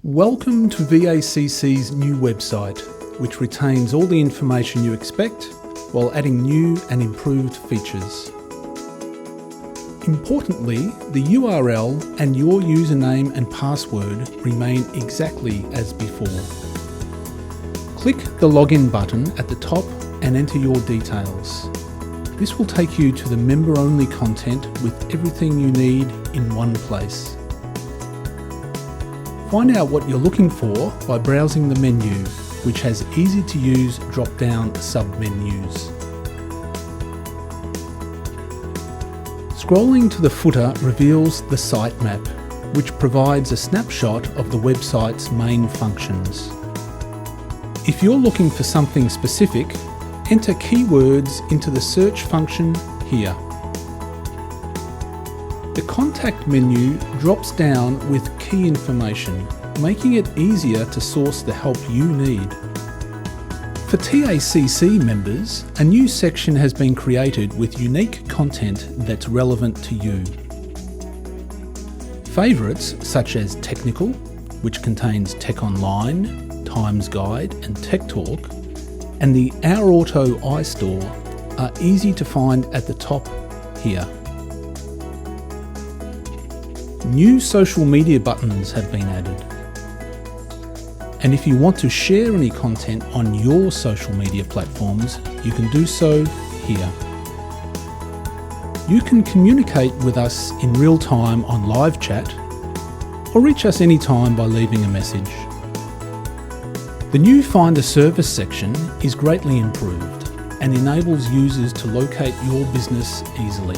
Welcome to VACC's new website, which retains all the information you expect while adding new and improved features. Importantly, the URL and your username and password remain exactly as before. Click the login button at the top and enter your details. This will take you to the member-only content with everything you need in one place. Find out what you're looking for by browsing the menu, which has easy-to-use drop-down sub-menus. Scrolling to the footer reveals the sitemap, which provides a snapshot of the website's main functions. If you're looking for something specific, enter keywords into the search function here. The contact menu drops down with key information, making it easier to source the help you need. For TACC members, a new section has been created with unique content that's relevant to you. Favourites such as Technical, which contains Tech Online, Times Guide and Tech Talk, and the Our Auto iStore are easy to find at the top here. New social media buttons have been added. And if you want to share any content on your social media platforms, you can do so here. You can communicate with us in real time on live chat, or reach us anytime by leaving a message. The new Find a Service section is greatly improved and enables users to locate your business easily.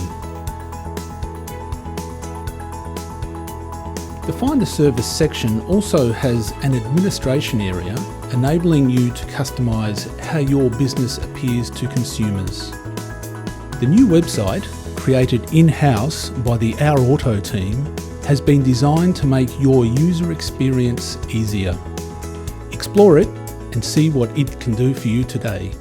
The Find a Service section also has an administration area, enabling you to customise how your business appears to consumers. The new website, created in-house by the Our Auto team, has been designed to make your user experience easier. Explore it and see what it can do for you today.